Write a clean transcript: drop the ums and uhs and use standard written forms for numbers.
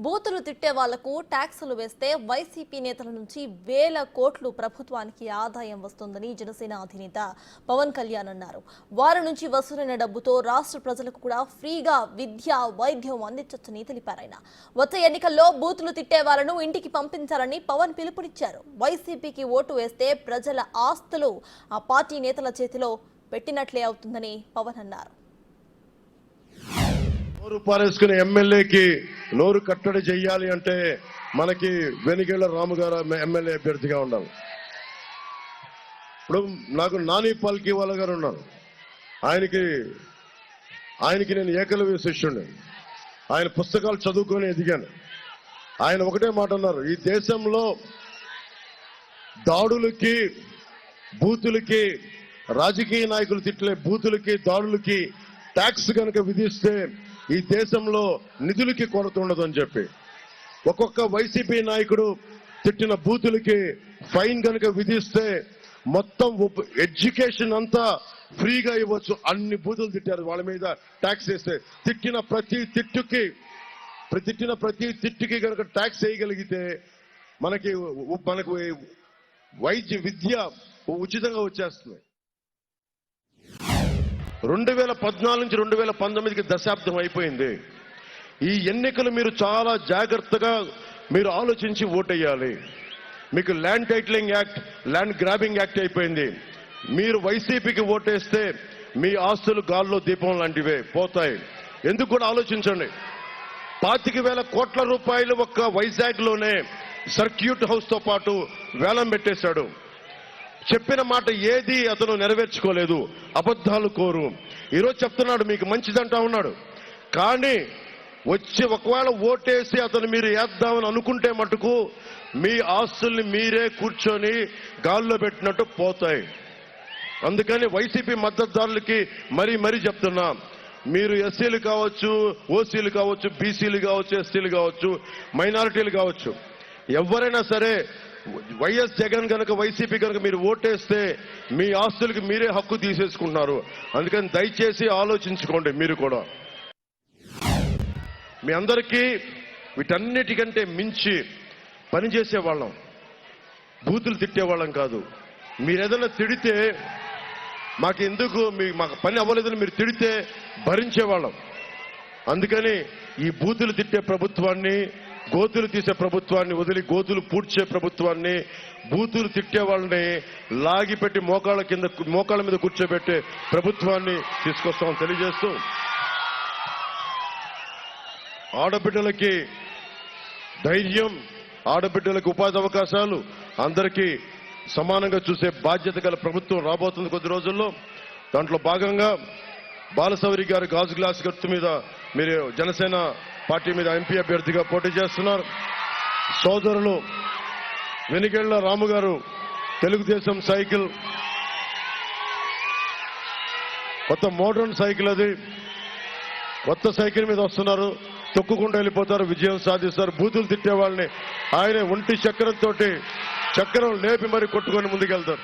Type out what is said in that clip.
బూతులు తిట్టే వాళ్లకు ట్యాక్సులు వేస్తే వైసీపీ నేతల నుంచి వేల కోట్లు ప్రభుత్వానికి ఆదాయం వస్తుందని జనసేన అధినేత పవన్ కళ్యాణ్ అన్నారు. వారి నుంచి వసూలైన డబ్బుతో రాష్ట్ర ప్రజలకు కూడా ఫ్రీగా విద్య, వైద్యం అందించొచ్చని తెలిపారు. ఆయన వచ్చే ఎన్నికల్లో బూతులు తిట్టే వాళ్లను ఇంటికి పంపించాలని పవన్ పిలుపునిచ్చారు. వైసీపీకి ఓటు వేస్తే ప్రజల ఆస్తులు ఆ పార్టీ నేతల చేతిలో పెట్టినట్లే అవుతుందని పవన్ అన్నారు. నోరు పారేసుకునే ఎమ్మెల్యేకి నోరు కట్టడి చెయ్యాలి అంటే మనకి వెనిగళ్ల రాము గారు ఎమ్మెల్యే అభ్యర్థిగా ఉండాలి. ఇప్పుడు నాకు నాని పాల్కి వాళ్ళ గారు ఉన్నారు. ఆయనకి నేను ఏకలవ్య శిష్యుడిని. ఆయన పుస్తకాలు చదువుకొని ఎదిగాను. ఆయన ఒకటే మాట అన్నారు, ఈ దేశంలో దాడులకి, బూతులకి, రాజకీయ నాయకులు తిట్లే బూతులకి, దాడులకి ట్యాక్స్ కనుక విధిస్తే ఈ దేశంలో నిధులకి కొరత ఉండదు అని చెప్పి, ఒక్కొక్క వైసీపీ నాయకుడు తిట్టిన బూతులకి ఫైన్ కనుక విధిస్తే మొత్తం ఎడ్యుకేషన్ అంతా ఫ్రీగా ఇవ్వచ్చు. అన్ని బూతులు తిట్టారు, వాళ్ళ మీద ట్యాక్స్ వేస్తే తిట్టిన ప్రతి తిట్టుకి కనుక ట్యాక్స్ వేయగలిగితే మనకి విద్య ఉచితంగా వచ్చేస్తుంది. 2014 నుంచి 2019కి దశాబ్దం అయిపోయింది. ఈ ఎన్నికలు మీరు చాలా జాగ్రత్తగా మీరు ఆలోచించి ఓటేయాలి. మీకు land titling act, land grabbing act అయిపోయింది. మీరు వైసీపీకి ఓటేస్తే మీ ఆస్తులు గాల్లో దీపం లాంటివే పోతాయి. ఎందుకు కూడా ఆలోచించండి. 25,000 కోట్ల రూపాయలు ఒక్క వైజాగ్లోనే సర్క్యూట్ హౌస్ తో పాటు వేలం పెట్టేశాడు. చెప్పిన మాట ఏది అతను నెరవేర్చుకోలేదు. అబద్ధాలు కోరు. ఈరోజు చెప్తున్నాడు మీకు మంచిదంటా ఉన్నాడు. కానీ వచ్చి ఒకవేళ ఓటేసి అతను మీరు వేద్దామని అనుకుంటే మటుకు మీ ఆస్తుల్ని మీరే కూర్చొని గాల్లో పెట్టినట్టు పోతాయి. అందుకని వైసీపీ మద్దతుదారులకి మరీ చెప్తున్నా, మీరు ఎస్సీలు కావచ్చు, ఓసీలు కావచ్చు, బీసీలు కావచ్చు, ఎస్టీలు కావచ్చు, మైనారిటీలు కావచ్చు, ఎవరైనా సరే వైఎస్ జగన్ కనుక, వైసీపీ కనుక మీరు ఓటేస్తే మీ ఆస్తులకి మీరే హక్కు తీసేసుకుంటున్నారు. అందుకని దయచేసి ఆలోచించుకోండి. మీరు కూడా మీ అందరికీ వీటన్నిటికంటే మించి పనిచేసే వాళ్ళం, బూతులు తిట్టేవాళ్ళం కాదు. మీరు ఏదైనా తిడితే మాకు పని అవ్వలేదని మీరు తిడితే భరించేవాళ్ళం. అందుకని ఈ బూతులు తిట్టే ప్రభుత్వాన్ని, గోతులు తీసే ప్రభుత్వాన్ని వదిలి గోతులు పూడ్చే ప్రభుత్వాన్ని, బూతులు తిట్టే వాళ్ళని లాగిపెట్టి మోకాళ్ళ మీద కూర్చోబెట్టే ప్రభుత్వాన్ని తీసుకొస్తామని తెలియజేస్తూ, ఆడబిడ్డలకి ధైర్యం, ఆడబిడ్డలకు ఉపాధి అవకాశాలు అందరికీ సమానంగా చూసే బాధ్యత గల ప్రభుత్వం రాబోతుంది కొద్ది రోజుల్లో. దాంట్లో భాగంగా బాలశౌరి గారి గాజు గ్లాస్ గుర్తు మీద మీరు జనసేన పార్టీ మీద ఎంపీ అభ్యర్థిగా పోటీ చేస్తున్నారు. సోదరులు వెనిగళ్ల రాము గారు తెలుగుదేశం సైకిల్, కొత్త మోడర్న్ సైకిల్, అది కొత్త సైకిల్ మీద వస్తున్నారు. తొక్కుకుంటూ వెళ్ళిపోతారు, విజయం సాధిస్తారు. బూతులు తిట్టే వాళ్ళని ఆయన ఒంటి చక్రం లేపి మరి కొట్టుకొని ముందుకెళ్తారు.